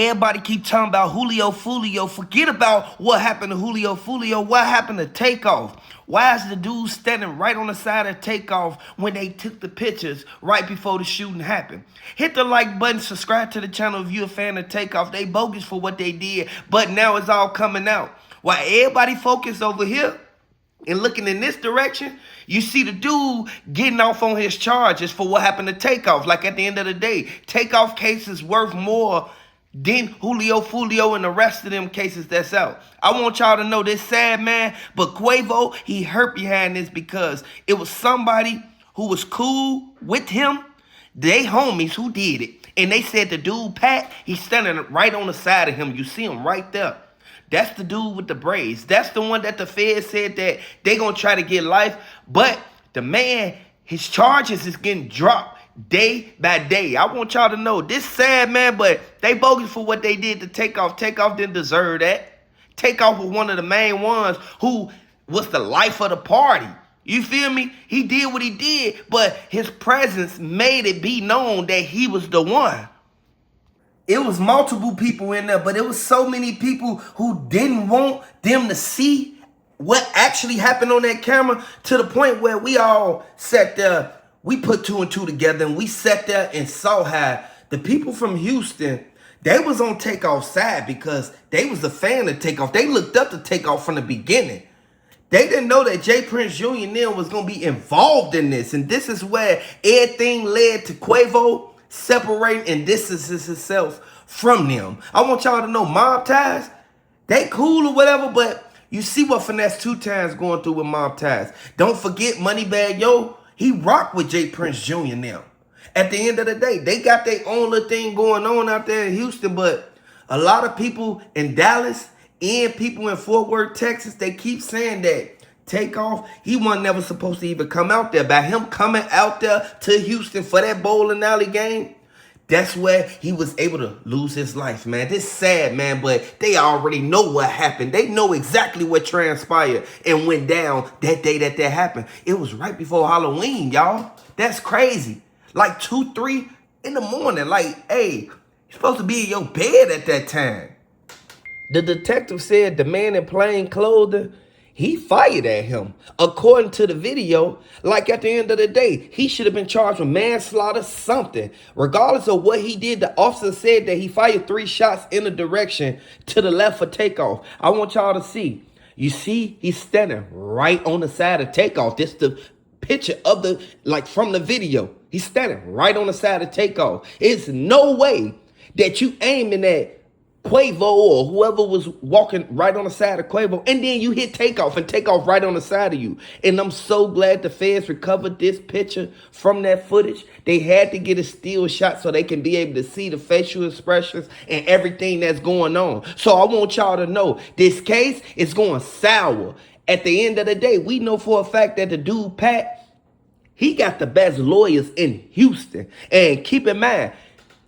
Everybody keep talking about Julio Fulio. Forget about what happened to Julio Fulio. What happened to Takeoff? Why is the dude standing right on the side of Takeoff when they took the pictures right before the shooting happened? Hit the like button, subscribe to the channel if you're a fan of Takeoff. They bogus for what they did, but now it's all coming out. While everybody focused over here and looking in this direction, you see the dude getting off on his charges for what happened to Takeoff. Like at the end of the day, Takeoff case is worth more than Julio Fulio and the rest of them cases that's out. I want y'all to know this sad man, but Quavo, he hurt behind this because it was somebody who was cool with him, they homies who did it. And they said the dude, Pat, he's standing right on the side of him. You see him right there. That's the dude with the braids. That's the one that the Fed said that they gonna try to get life. But the man, his charges is getting dropped day by day. I want y'all to know this sad man, but they bogus for what they did to Takeoff. Takeoff didn't deserve that. Takeoff was one of the main ones who was the life of the party. You feel me? He did what he did, but his presence made it be known that he was the one. It was multiple people in there, but it was so many people who didn't want them to see what actually happened on that camera, to the point where we all sat there, we put two and two together, and we sat there and saw how the people from Houston, they was on Takeoff's side because they was a fan of Takeoff. They looked up to Takeoff from the beginning. They didn't know that J. Prince Jr. and them was going to be involved in this. And this is where everything led to Quavo separating and distances himself from them. I want y'all to know mob ties, they cool or whatever, but you see what Finesse 2 Times going through with mob ties. Don't forget Moneybagg Yo, he rocked with J. Prince Jr. now. At the end of the day, they got their own little thing going on out there in Houston, but a lot of people in Dallas and people in Fort Worth, Texas, they keep saying that Takeoff, he wasn't never supposed to even come out there. By him coming out there to Houston for that bowling alley game, that's where he was able to lose his life, man. This sad, man, but they already know what happened. They know exactly what transpired and went down that day that happened. It was right before Halloween, y'all. That's crazy. Like 2, 3 in the morning. Like, hey, you're supposed to be in your bed at that time. The detective said the man in plain clothing, he fired at him. According to the video, like at the end of the day, he should have been charged with manslaughter, something. Regardless of what he did, the officer said that he fired 3 shots in the direction to the left for Takeoff. I want y'all to see. You see, he's standing right on the side of Takeoff. This the picture of the, like from the video. He's standing right on the side of Takeoff. It's no way that you aiming at Quavo or whoever was walking right on the side of Quavo, and then you hit Takeoff and Takeoff right on the side of you. And I'm so glad the feds recovered this picture from that footage. They had to get a still shot so they can be able to see the facial expressions and everything that's going on. So I want y'all to know this case is going sour. At the end of the day, we know for a fact that the dude, Pat, he got the best lawyers in Houston. And keep in mind,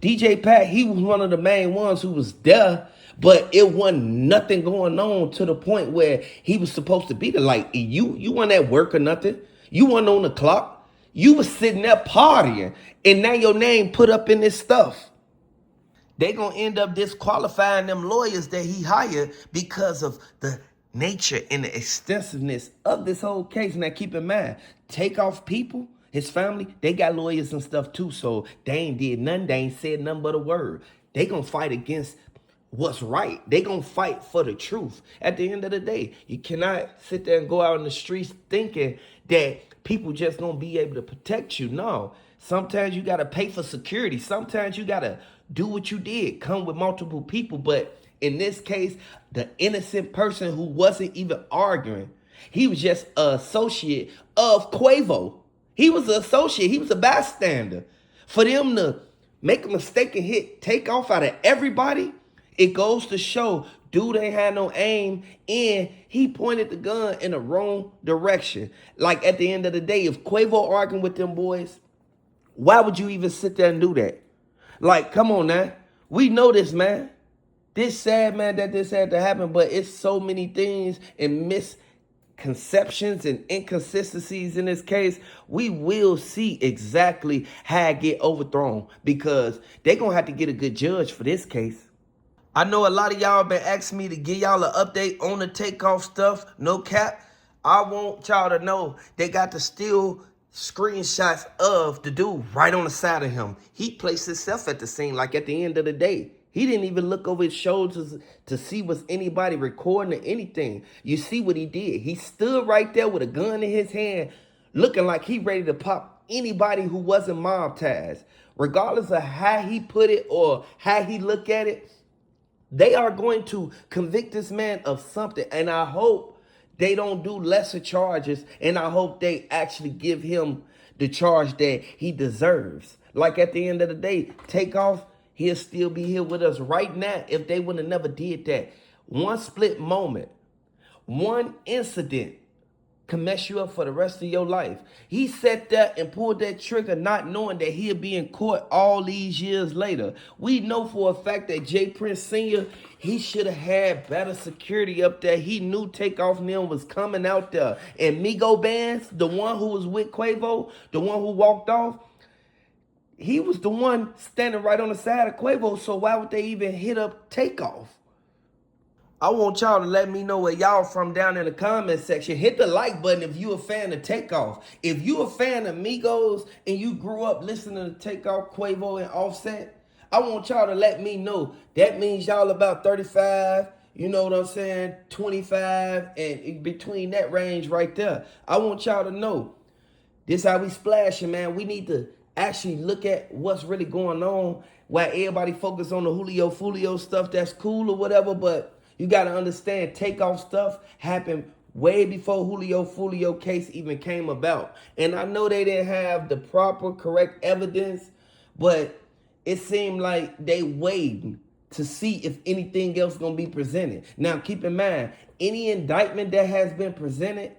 DJ Pat, he was one of the main ones who was there, but it wasn't nothing going on to the point where he was supposed to be there. Like, you weren't at work or nothing. You weren't on the clock. You was sitting there partying, and now your name put up in this stuff. They gonna end up disqualifying them lawyers that he hired because of the nature and the extensiveness of this whole case. Now, keep in mind, Takeoff people, his family, they got lawyers and stuff too, so they ain't did nothing. They ain't said nothing but a word. They gonna fight against what's right. They gonna fight for the truth. At the end of the day, you cannot sit there and go out in the streets thinking that people just gonna be able to protect you. No, sometimes you gotta pay for security. Sometimes you gotta do what you did, come with multiple people. But in this case, the innocent person who wasn't even arguing, he was just an associate of Quavo. He was an associate. He was a bystander. For them to make a mistake and hit Takeoff out of everybody, it goes to show dude ain't had no aim, and he pointed the gun in the wrong direction. Like at the end of the day, if Quavo arguing with them boys, why would you even sit there and do that? Like, come on now. We know this, man. This sad, man, that this had to happen, but it's so many things and misconceptions and inconsistencies in this case. We will see exactly how it get overthrown because they're going to have to get a good judge for this case. I know a lot of y'all been asking me to give y'all an update on the Takeoff stuff. No cap. I want y'all to know they got the still screenshots of the dude right on the side of him. He placed himself at the scene, like at the end of the day. He didn't even look over his shoulders to see was anybody recording or anything. You see what he did. He stood right there with a gun in his hand, looking like he ready to pop anybody who wasn't mob ties. Regardless of how he put it or how he look at it, they are going to convict this man of something. And I hope they don't do lesser charges. And I hope they actually give him the charge that he deserves. Like at the end of the day, Takeoff, he'll still be here with us right now if they would have never did that. One split moment, one incident can mess you up for the rest of your life. He sat there and pulled that trigger not knowing that he'll be in court all these years later. We know for a fact that J. Prince Sr., he should have had better security up there. He knew Takeoff and them was coming out there. And Migo Bands, the one who was with Quavo, the one who walked off, he was the one standing right on the side of Quavo, so why would they even hit up Takeoff? I want y'all to let me know where y'all from down in the comment section. Hit the like button if you a fan of Takeoff. If you a fan of Migos and you grew up listening to Takeoff, Quavo, and Offset, I want y'all to let me know. That means y'all about 35, you know what I'm saying, 25, and between that range right there. I want y'all to know. This how we splashing, man. We need to actually look at what's really going on. While everybody focus on the Julio Fulio stuff, that's cool or whatever, but you got to understand, Takeoff stuff happened way before Julio Fulio case even came about. And I know they didn't have the proper, correct evidence, but it seemed like they waiting to see if anything else going to be presented. Now, keep in mind, any indictment that has been presented,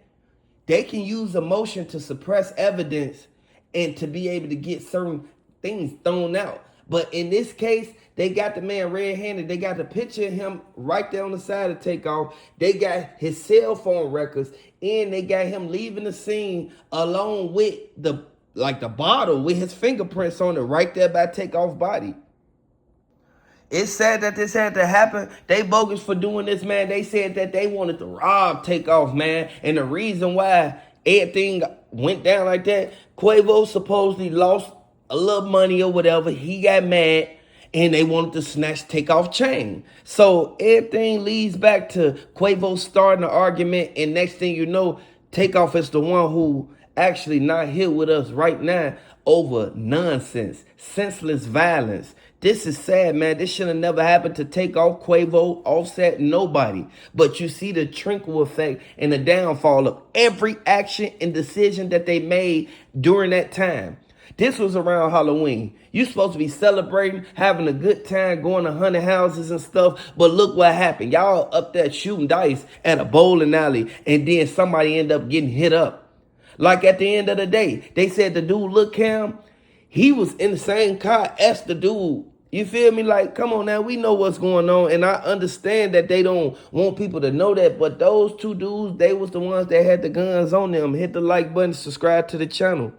they can use emotion to suppress evidence and to be able to get certain things thrown out. But in this case, they got the man red-handed. They got the picture of him right there on the side of Takeoff. They got his cell phone records, and they got him leaving the scene along with the bottle with his fingerprints on it right there by Takeoff's body. It's sad that this had to happen. They bogus for doing this, man. They said that they wanted to rob Takeoff, man. And the reason why everything went down like that, Quavo supposedly lost a little money or whatever. He got mad and they wanted to snatch Takeoff chain. So everything leads back to Quavo starting the argument. And next thing you know, Takeoff is the one who actually not here with us right now over nonsense, senseless violence. This is sad, man. This should have never happened to Takeoff, Quavo, Offset, nobody. But you see the trickle effect and the downfall of every action and decision that they made during that time. This was around Halloween. You're supposed to be celebrating, having a good time, going to haunted houses and stuff. But look what happened. Y'all up there shooting dice at a bowling alley, and then somebody end up getting hit up. Like at the end of the day, they said the dude, look him, he was in the same car as the dude. You feel me? Like, come on now, we know what's going on. And I understand that they don't want people to know that. But those two dudes, they was the ones that had the guns on them. Hit the like button, subscribe to the channel.